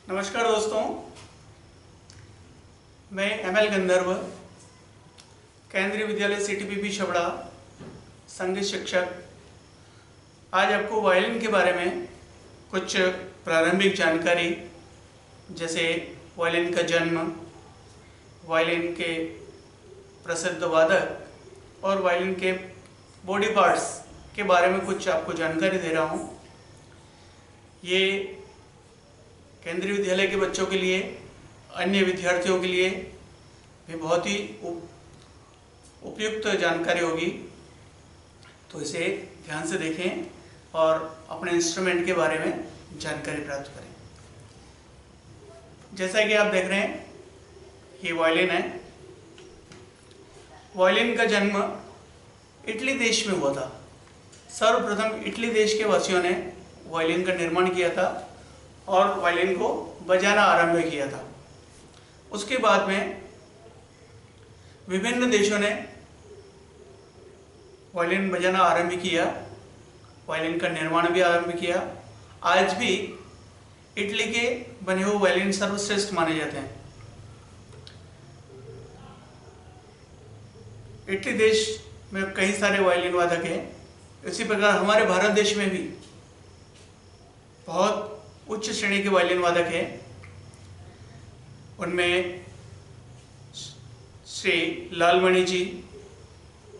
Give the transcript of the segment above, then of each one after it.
नमस्कार दोस्तों, मैं एमएल गंधर्व, केंद्रीय विद्यालय सीटीपीपी छबड़ा संगीत शिक्षक। आज आपको वायलिन के बारे में कुछ प्रारंभिक जानकारी, जैसे वायलिन का जन्म, वायलिन के प्रसिद्ध वादक और वायलिन के बॉडी पार्ट्स के बारे में कुछ आपको जानकारी दे रहा हूँ। ये केंद्रीय विद्यालय के बच्चों के लिए, अन्य विद्यार्थियों के लिए भी बहुत ही उपयुक्त जानकारी होगी, तो इसे ध्यान से देखें और अपने इंस्ट्रूमेंट के बारे में जानकारी प्राप्त करें। जैसा कि आप देख रहे हैं, ये वायलिन है। वायलिन का जन्म इटली देश में हुआ था। सर्वप्रथम इटली देश के वासियों ने वायलिन का निर्माण किया था और वायलिन को बजाना आरंभ किया था। उसके बाद में विभिन्न देशों ने वायलिन बजाना आरंभ किया, वायलिन का निर्माण भी आरंभ किया। आज भी इटली के बने हुए वायलिन सर्वश्रेष्ठ माने जाते हैं। इटली देश में कई सारे वायलिन वादक हैं। इसी प्रकार हमारे भारत देश में भी बहुत उच्च श्रेणी के वायलिन वादक हैं। उनमें श्री लालमणि जी,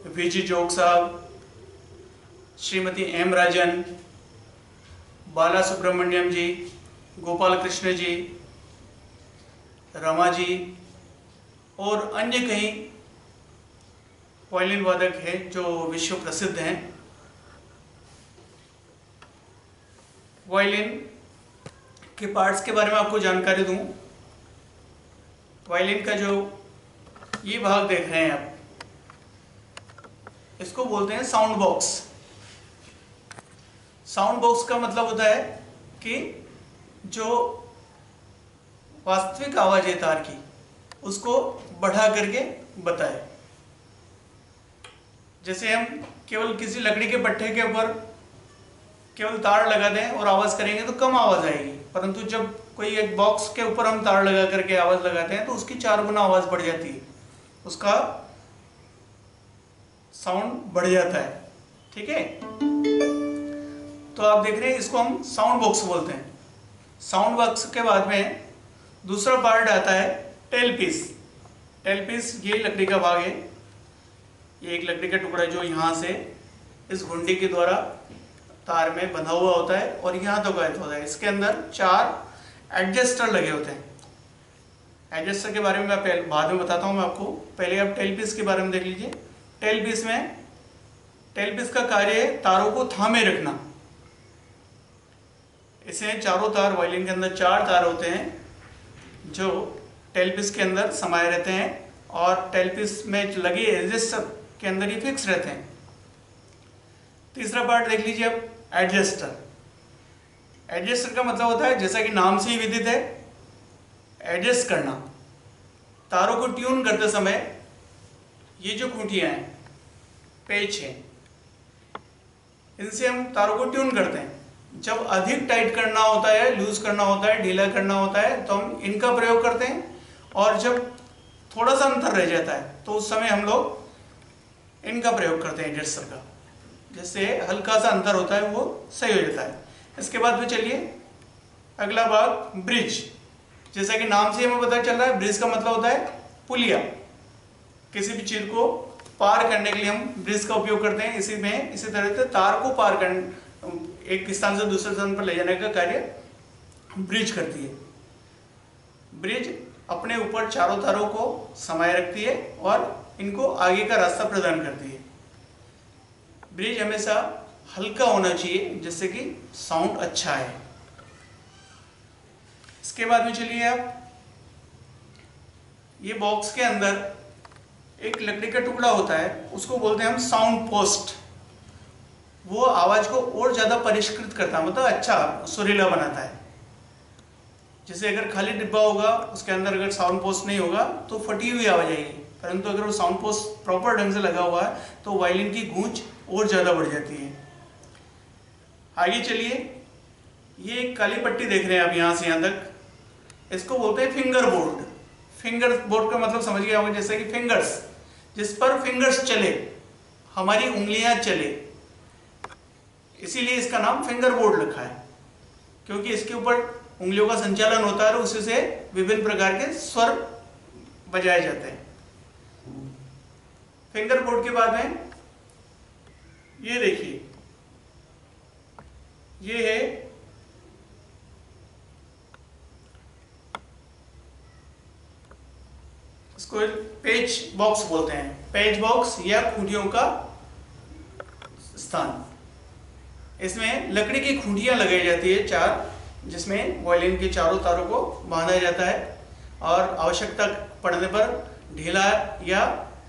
वीजी जोग साहब, श्रीमती एम राजन, बाला सुब्रमण्यम जी, गोपाल कृष्ण जी, रमा जी और अन्य कई वायलिन वादक हैं जो विश्व प्रसिद्ध हैं। वायलिन के पार्ट्स के बारे में आपको जानकारी दूं। वायलिन का जो ये भाग देख रहे हैं आप, इसको बोलते हैं साउंड बॉक्स। साउंड बॉक्स का मतलब होता है कि जो वास्तविक आवाज है तार की, उसको बढ़ा करके बताए। जैसे हम केवल किसी लकड़ी के पट्टे के ऊपर केवल तार लगा दें और आवाज करेंगे तो कम आवाज आएगी, परंतु जब कोई एक बॉक्स के ऊपर हम तार लगा करके आवाज लगाते हैं तो उसकी 4 गुना आवाज बढ़ जाती है, उसका साउंड बढ़ जाता है। ठीक है, तो आप देख रहे हैं, इसको हम साउंड बॉक्स बोलते हैं। साउंड बॉक्स के बाद में दूसरा पार्ट आता है टेल पीस। टेल पीस ये लकड़ी का भाग है। ये एक लकड़ी का टुकड़ा जो यहाँ से इस घुंडी के द्वारा तार में बंधा हुआ होता है और यहाँ तक आया होता है। इसके अंदर 4 एडजस्टर लगे होते हैं। एडजस्टर के बारे में मैं बाद में बताता हूँ मैं आपको। पहले आप टेल पीस के बारे में देख लीजिए। टेल पीस का कार्य है तारों को थामे रखना। इसे चारों तार, वायलिन के अंदर 4 तार होते हैं जो टेल पीस के अंदर समाये रहते हैं और टेल पीस में लगे एडजस्टर के अंदर ही फिक्स रहते हैं। तीसरा पार्ट देख लीजिए आप, एडजस्टर। एडजस्टर का मतलब होता है, जैसा कि नाम से ही विदित है, एडजस्ट करना। तारों को ट्यून करते समय ये जो खूंटियां हैं, पेच हैं, इनसे हम तारों को ट्यून करते हैं। जब अधिक टाइट करना होता है, लूज करना होता है, ढीला करना होता है, तो हम इनका प्रयोग करते हैं। और जब थोड़ा सा अंतर रह जाता है तो उस समय हम लोग इनका प्रयोग करते हैं, एडजस्टर का। जिससे हल्का सा अंतर होता है वो सही हो जाता है। इसके बाद में चलिए अगला भाग, ब्रिज। जैसा कि नाम से हमें पता चल रहा है, ब्रिज का मतलब होता है पुलिया। किसी भी चीज को पार करने के लिए हम ब्रिज का उपयोग करते हैं। इसी तरह से तार को पार करने, एक स्थान से दूसरे स्थान पर ले जाने का कार्य ब्रिज करती है। ब्रिज अपने ऊपर चारों तारों को समाये रखती है और इनको आगे का रास्ता प्रदान करती है। ब्रिज हमेशा हल्का होना चाहिए जिससे कि साउंड अच्छा है। इसके बाद में चलिए आप, ये बॉक्स के अंदर एक लकड़ी का टुकड़ा होता है, उसको बोलते हैं हम साउंड पोस्ट। वो आवाज को और ज्यादा परिष्कृत करता है, मतलब अच्छा सुरीला बनाता है। जैसे अगर खाली डिब्बा होगा, उसके अंदर अगर साउंड पोस्ट नहीं होगा तो फटी हुई आवाज आएगी, परंतु अगर वो साउंड पोस्ट प्रॉपर ढंग से लगा हुआ है तो वायलिन की गूंज और ज़्यादा बढ़ जाती है। आगे चलिए, ये एक काली पट्टी देख रहे हैं आप यहाँ से यहाँ तक, इसको बोलते हैं फिंगर बोर्ड। फिंगर बोर्ड का मतलब समझ गया होगा, जैसे कि फिंगर्स, जिस पर फिंगर्स चले, हमारी उंगलियां चले, इसीलिए इसका नाम फिंगर बोर्ड रखा है, क्योंकि इसके ऊपर उंगलियों का संचालन होता है और उसी से विभिन्न प्रकार के स्वर बजाए जाते हैं। फिंगर बोर्ड के बाद में ये देखिए, ये है इसको पेच बॉक्स बोलते हैं, पेच बॉक्स या खूंटियों का स्थान। इसमें लकड़ी की खूंटियां लगाई जाती है 4, जिसमें वायलिन के चारों तारों को बांधा जाता है और आवश्यकता पड़ने पर ढीला या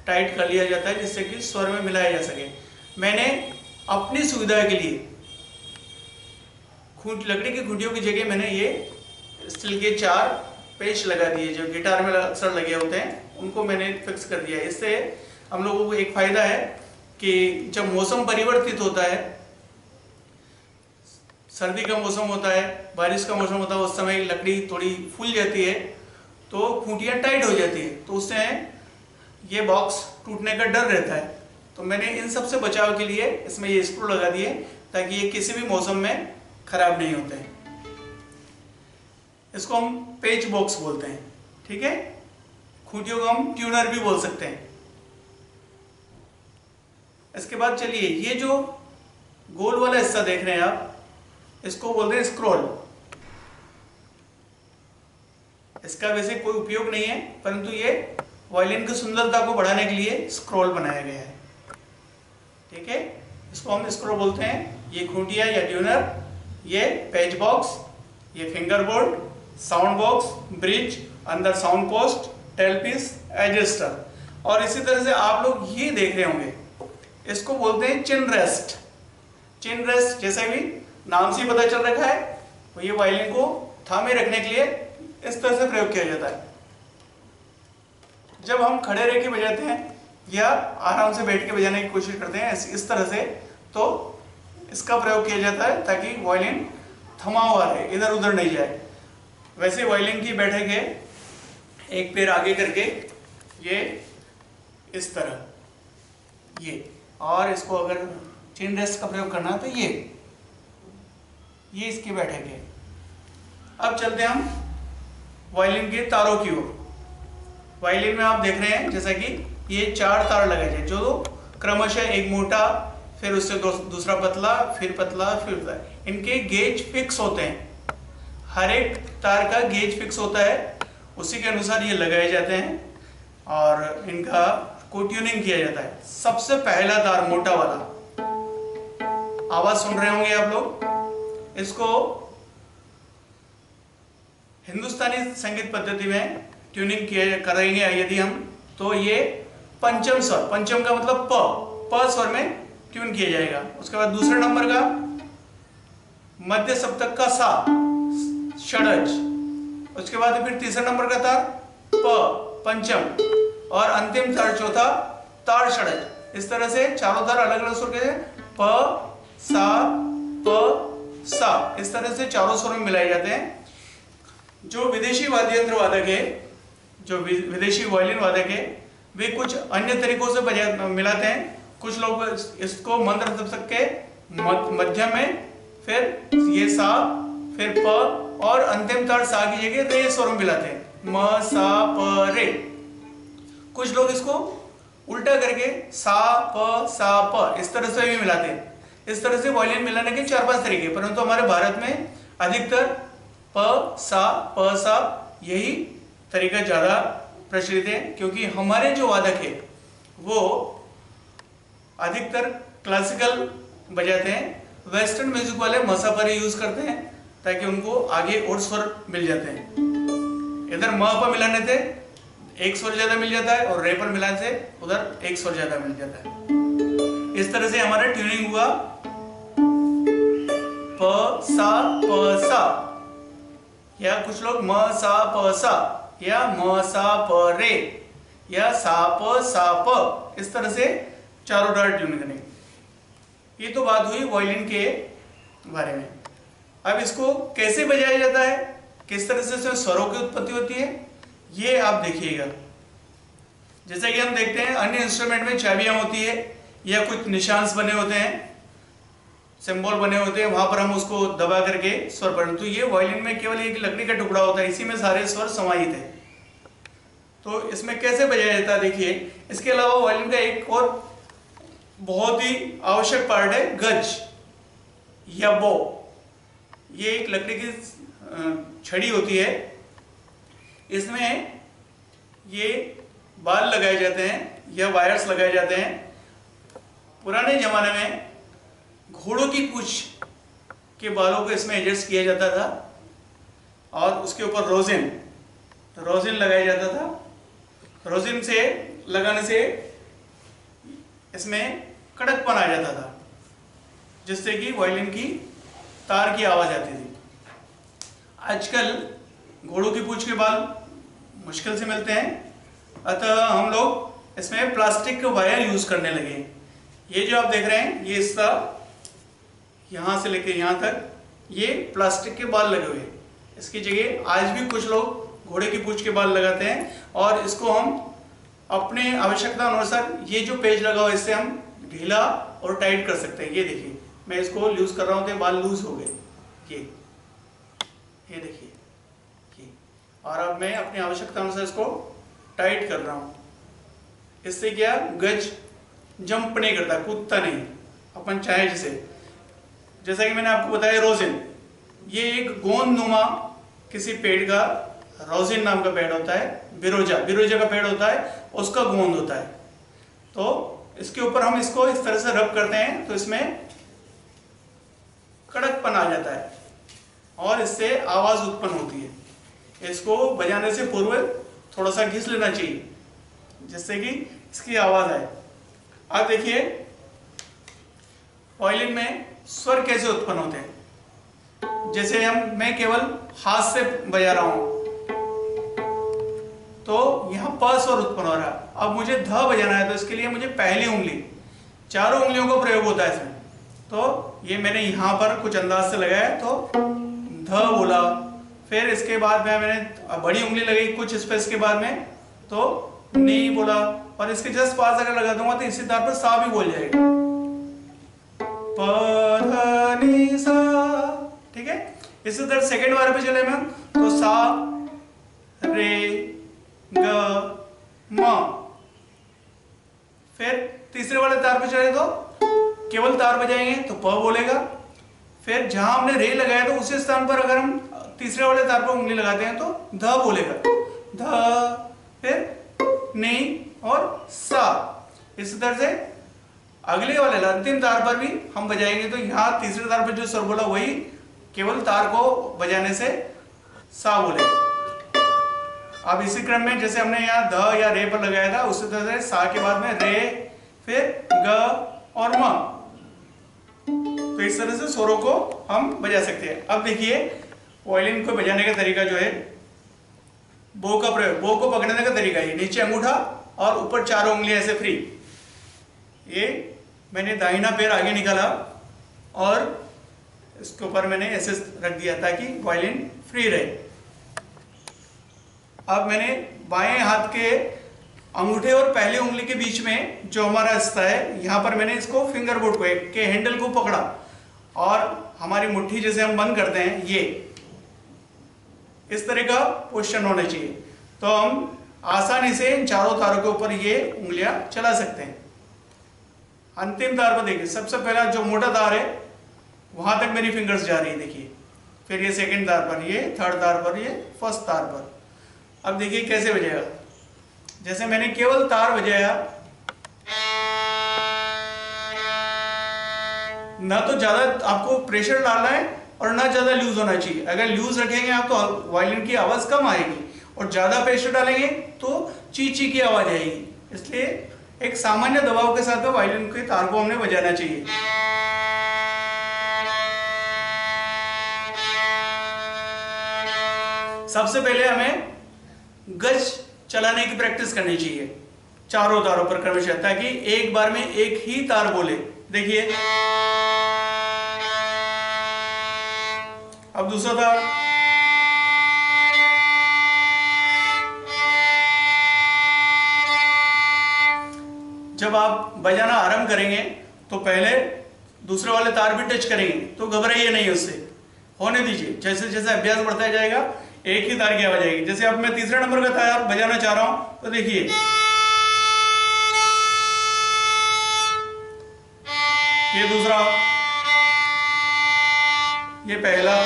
टाइट कर लिया जाता है, जिससे कि स्वर में मिलाया जा सके। मैंने अपनी सुविधा के लिए लकड़ी की खूंटियों की जगह मैंने ये स्टील के 4 पेच लगा दिए, जो गिटार में अक्सर लगे होते हैं, उनको मैंने फिक्स कर दिया। इससे हम लोगों को एक फायदा है कि जब मौसम परिवर्तित होता है, सर्दी का मौसम होता है, बारिश का मौसम होता है, उस समय लकड़ी थोड़ी फूल जाती है तो खूंटियां टाइट हो जाती है, तो उससे ये बॉक्स टूटने का डर रहता है। तो मैंने इन सब से बचाव के लिए इसमें ये स्क्रू लगा दिए, ताकि ये किसी भी मौसम में खराब नहीं होते हैं। इसको हम पेच बॉक्स बोलते हैं, ठीक है। खूंटियों को हम ट्यूनर भी बोल सकते हैं। इसके बाद चलिए, ये जो गोल वाला हिस्सा देख रहे हैं आप, इसको बोलते हैं स्क्रॉल। इसका वैसे कोई उपयोग नहीं है, परंतु ये वायलिन की सुंदरता को बढ़ाने के लिए स्क्रॉल बनाया गया है, ठीक है। इसको हम स्क्रॉल बोलते हैं। ये खूंटियां या ट्यूनर, ये पेच बॉक्स, ये finger board, sound box, bridge, अंदर साउंड पोस्ट, टेलपीस, एडजस्टर, और इसी तरह से आप लोग ये देख रहे होंगे, इसको बोलते हैं चिन रेस्ट। चिन रेस्ट जैसे भी नाम से पता चल रखा है, तो ये वायलिन को थामे रखने के लिए इस तरह से प्रयोग किया जाता है। जब हम खड़े रह के बजाते हैं या आराम से बैठ के बजाने की कोशिश करते हैं इस तरह से, तो इसका प्रयोग किया जाता है ताकि वायलिन थमा हुआ रहे, इधर उधर नहीं जाए। वैसे वायलिन की बैठक है, एक पैर आगे करके ये इस तरह ये, और इसको अगर चिन रेस्ट का प्रयोग करना है तो ये इसकी बैठक है। अब चलते हैं हम वायलिन के तारों की ओर। वायलिन में आप देख रहे हैं जैसा कि ये 4 तार लगे हैं, जो क्रमशः एक मोटा, फिर उससे दूसरा पतला, फिर पतला, फिर पतला। इनके गेज फिक्स होते हैं, हर एक तार का गेज फिक्स होता है, उसी के अनुसार ये लगाए जाते हैं और इनका को ट्यूनिंग किया जाता है। सबसे पहला तार मोटा वाला, आवाज सुन रहे होंगे आप लोग, इसको हिंदुस्तानी संगीत पद्धति में ट्यूनिंग करेंगे यदि हम, तो ये पंचम स्वर, पंचम का मतलब प स्वर में ट्यून किया जाएगा। उसके बाद दूसरे नंबर का मध्य सप्तक का सा, षडज, उसके बाद फिर तीसरे नंबर का तार प पंचम, और अंतिम तार चौथा तार षडज। इस तरह से चारों तार अलग अलग सुर के प सा, इस तरह से चारों स्वर में मिलाए जाते हैं। जो विदेशी वाद्य यंत्र वादक है, जो विदेशी वायलिन वादक है, वे कुछ अन्य तरीकों से मिलाते हैं। कुछ लोग इसको मंत्र सप्तक के मध्यम में, फिर ये सा, फिर प, और अंतिम तार सा की जगह रे स्वर में मिलाते हैं, म सा प रे। कुछ लोग इसको उल्टा करके सा प इस तरह से भी मिलाते हैं। इस तरह से वायलिन मिलाने के 4-5 तरीके, परंतु हमारे भारत में अधिकतर प सा यही तरीका ज्यादा प्रचलित है, क्योंकि हमारे जो वादक है वो अधिकतर क्लासिकल बजाते हैं। वेस्टर्न म्यूजिक वाले मसा पर ही यूज करते हैं, ताकि उनको आगे और स्वर मिल जाते हैं। इधर म पर मिलाने से एक स्वर ज्यादा मिल जाता है, और रे पर मिलाने से उधर एक स्वर ज्यादा मिल जाता है। इस तरह से हमारा ट्यूनिंग हुआ प सा, या कुछ लोग म सा प सा, या म सा प रे, या सा प, इस तरह से चारों तार ट्यूनिंग करेंगे। ये तो बात हुई वायलिन के बारे में। अब इसको कैसे बजाया जाता है किस तरह से इसमें स्वरों की उत्पत्ति होती है ये आप देखिएगा। जैसे कि हम देखते हैं अन्य इंस्ट्रूमेंट में चाबियां होती है या कुछ निशांस बने होते हैं, सिंबल बने होते हैं, वहां पर हम उसको दबा करके स्वर पढ़ते। तो ये वायलिन में केवल एक लकड़ी का टुकड़ा होता है, इसी में सारे स्वर समाहित है। तो इसमें कैसे बजाया जाता है देखिए। इसके अलावा वायलिन का एक और बहुत ही आवश्यक पार्ट है गज या बो। ये एक लकड़ी की छड़ी होती है, इसमें ये बाल लगाए जाते हैं या वायर्स लगाए जाते हैं। पुराने जमाने में घोड़ों की पूंछ के बालों को इसमें एडजस्ट किया जाता था और उसके ऊपर रोजिन लगाया जाता था। रोजिन से लगाने से इसमें कड़कपन आ जाता था, जिससे कि वायलिन की तार की आवाज आती थी। आजकल घोड़ों की पूंछ के बाल मुश्किल से मिलते हैं, अतः हम लोग इसमें प्लास्टिक के वायर यूज करने लगे। ये जो आप देख रहे हैं ये इसका यहाँ से लेकर यहाँ तक ये प्लास्टिक के बाल लगे हुए हैं। इसकी जगह आज भी कुछ लोग घोड़े की पूंछ के बाल लगाते हैं और इसको हम अपने आवश्यकता अनुसार, ये जो पेज लगा हुआ है इससे हम ढीला और टाइट कर सकते हैं। ये देखिए मैं इसको लूज कर रहा हूँ तो बाल लूज हो गए, ये देखिए ये। और अब मैं अपनी आवश्यकता अनुसार इसको टाइट कर रहा हूँ। इससे क्या गज जंप नहीं करता, कूदता नहीं, अपन चाहे जैसा कि मैंने आपको बताया रोजिन, ये एक गोंद नुमा किसी पेड़ का, रोजिन नाम का पेड़ होता है, बिरोजा का पेड़ होता है, उसका गोंद होता है। तो इसके ऊपर हम इसको इस तरह से रब करते हैं तो इसमें कड़कपन आ जाता है और इससे आवाज उत्पन्न होती है। इसको बजाने से पूर्व थोड़ा सा घिस लेना चाहिए जिससे कि इसकी आवाज आए। अब देखिए वायलिन में स्वर कैसे उत्पन्न होते हैं। जैसे मैं केवल हाथ से बजा रहा हूं तो यहां प स्वर उत्पन्न हो रहा है। अब मुझे ध बजाना है तो इसके लिए मुझे पहली उंगली, चारों उंगलियों का प्रयोग होता है इसमें। तो ये मैंने यहां पर कुछ अंदाज से लगाया तो ध बोला, फिर इसके बाद में मैंने बड़ी उंगली लगाई कुछ स्पेस के बाद में तो नी बोला, और इसके जस्ट पास अगर लगा दूंगा तो इसी तार पर सा भी बोल जाएगा, प ध नी सा। ठीक है, इसी तरह सेकेंड बार पे चले हम तो सा रे ग म। फिर तीसरे वाले तार पे चले तो केवल तार बजाएंगे तो प बोलेगा। फिर जहां हमने रे लगाया तो उसी स्थान पर अगर हम तीसरे वाले तार पर उंगली लगाते हैं तो ध बोलेगा, ध, फिर नी और सा। इसी तरह से अगले वाले अंतिम तार पर भी हम बजाएंगे तो यहाँ तीसरे तार पर जो स्वर बोला वही केवल तार को बजाने से सा बोलेगा। अब इसी क्रम में जैसे हमने यहाँ ध या रे पर लगाया था उसी तरह से सा के बाद में रे, फिर ग और म। तो इस तरह से स्वरों को हम बजा सकते हैं। अब देखिए वायलिन को बजाने का तरीका जो है, बो का प्रयोग, बो को पकड़ने का तरीका है नीचे अंगूठा और ऊपर चारों उंगलियां ऐसे फ्री। ये मैंने दाहिना पैर आगे निकाला और इसके ऊपर मैंने ऐसे रख दिया ताकि वायलिन फ्री रहे। अब मैंने बाएं हाथ के अंगूठे और पहली उंगली के बीच में जो हमारा हिस्सा है यहाँ पर मैंने इसको फिंगर बोर्ड को के हैंडल को पकड़ा और हमारी मुट्ठी जैसे हम बंद करते हैं ये इस तरह का पोजीशन होना चाहिए। तो हम आसानी से इन चारों तारों के ऊपर ये उंगलियां चला सकते हैं। अंतिम तार पर देखिए, सबसे पहला जो मोटा तार है वहां तक मेरी फिंगर्स जा रही है देखिए, फिर ये सेकंड तार पर, ये थर्ड तार पर, ये फर्स्ट तार पर। अब देखिए कैसे बजेगा। जैसे मैंने केवल तार बजाया, ना तो ज्यादा आपको प्रेशर डालना है और ना ज्यादा लूज होना चाहिए। अगर लूज रखेंगे आप तो वायलिन की आवाज कम आएगी और ज्यादा प्रेशर डालेंगे तो ची ची की आवाज आएगी। इसलिए एक सामान्य दबाव के साथ वायलिन के तार को हमने बजाना चाहिए। सबसे पहले हमें गज चलाने की प्रैक्टिस करनी चाहिए चारों तारों पर क्रमशः, ताकि एक बार में एक ही तार बोले। देखिए अब दूसरा तार, जब आप बजाना आरंभ करेंगे तो पहले दूसरे वाले तार भी टच करेंगे, तो घबराइए नहीं, उससे होने दीजिए। जैसे जैसे अभ्यास बढ़ता जाएगा एक ही तार की आवाज आएगी। जैसे अब मैं तीसरे नंबर का तार बजाना चाह रहा हूं, तो देखिए ये दूसरा, ये पहला,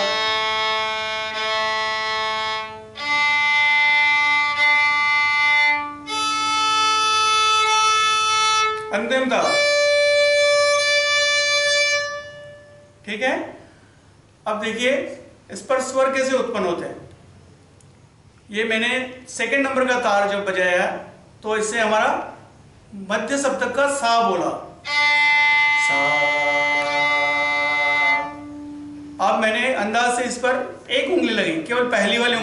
अंतिम तार। ठीक है। अब देखिए इस पर स्वर कैसे उत्पन्न होते हैं। ये मैंने सेकंड नंबर का तार जब बजाया तो इससे हमारा मध्य सप्तक का सा बोला, सा। अब मैंने अंदाज से इस पर एक उंगली लगी, केवल पहली वाली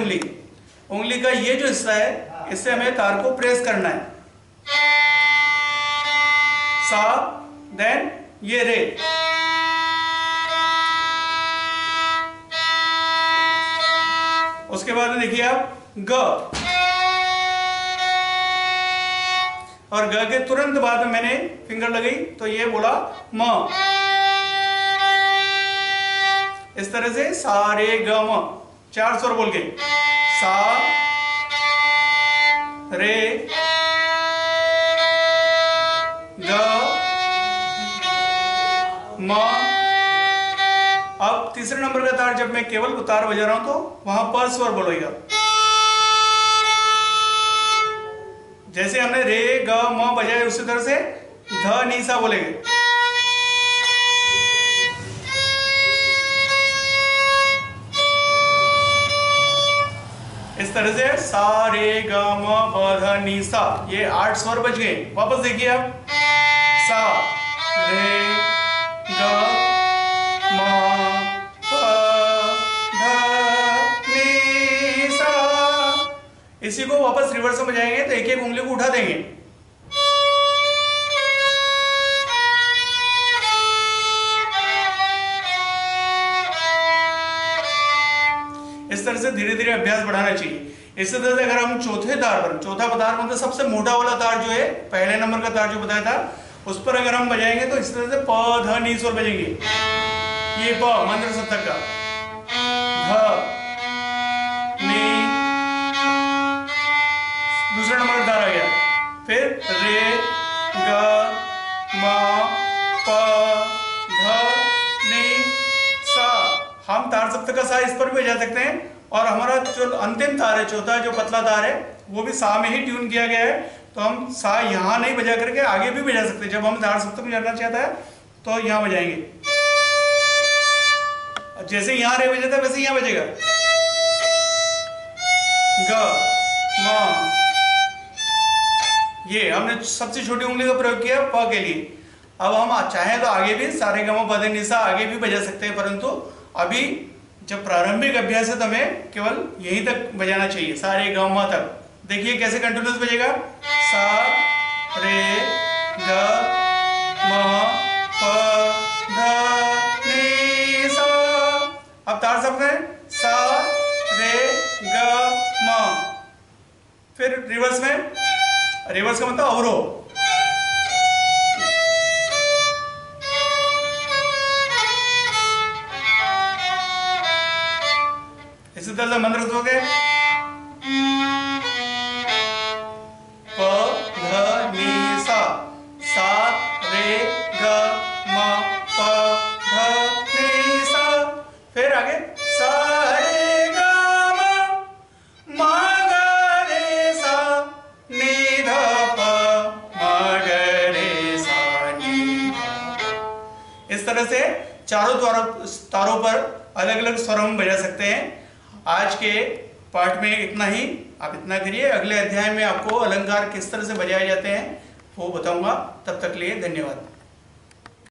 उंगली का ये जो हिस्सा है, इससे हमें तार को प्रेस करना है, सा, देन ये रे, उसके बाद देखिए आप ग, और ग के तुरंत बाद में मैंने फिंगर लगाई तो ये बोला म। इस तरह से सा रे ग म, 4 स्वर बोल के, सा रे ग म। अब तीसरे नंबर का तार जब मैं केवल तार बजा रहा हूं तो वहां पर स्वर बोलेगा। जैसे हमने रे ग म बजाए उसी तरह से ध नी सा बोलेंगे। इस तरह से सा रे ग म प ध नी सा, ये 8 स्वर बज गए। वापस देखिए आप, सा रे ग म प ध नी सा। इसी को वापस रिवर्स में बजाएंगे तो एक एक उंगली को उठा देंगे। इस तरह से धीरे धीरे अभ्यास बढ़ाना चाहिए। इसी तरह से अगर हम चौथा तार मतलब सबसे मोटा वाला तार जो है, पहले नंबर का तार जो बताया था, उस पर अगर हम बजाएंगे तो इस तरह से प ध नी स्वर बजेंगे। ये प मंत्र सप्तक का, ध नी, दूसरा नंबर का तार आ गया, फिर रे ग म प ध नी सा। हम तार सप्तक का सा इस पर भी बजा सकते हैं, और हमारा जो अंतिम तार है, चौथा जो पतला तार है, वो भी सा में ही ट्यून किया गया है। तो हम सा यहाँ नहीं बजा करके आगे भी बजा सकते हैं। जब हम तार सप्तक में जाना चाहता है तो यहाँ बजाएंगे, जैसे यहाँ रे बजाता है वैसे यहाँ बजेगा, ग म। ये हमने सबसे छोटी उंगली का प्रयोग किया प के लिए। अब हम चाहें तो आगे भी सारे ग म प ध नी सा आगे भी बजा सकते हैं, परंतु अभी जब प्रारंभिक अभ्यास है तो हमें केवल यहीं तक बजाना चाहिए, सारे ग म तक। देखिए कैसे कंटिन्यूस बजेगा, सा रे ग म प ध नी सा। अब तार सब में सा रे ग म, फिर रिवर्स में, रिवर्स का मतलब अवरोह। इसी तरह से मंत्र हो गए, प ध नी सा, सा रे ग म प ध नी सा। फिर आगे सा रे ग म ग रे सा नी ध प म ग रे सा नी ध। इस तरह से चारों तारों पर अलग अलग स्वर हम बजा सकते हैं। आज के पाठ में इतना ही, आप इतना करिए। अगले अध्याय में आपको अलंकार किस तरह से बजाए जाते हैं वो बताऊंगा। तब तक के लिए धन्यवाद।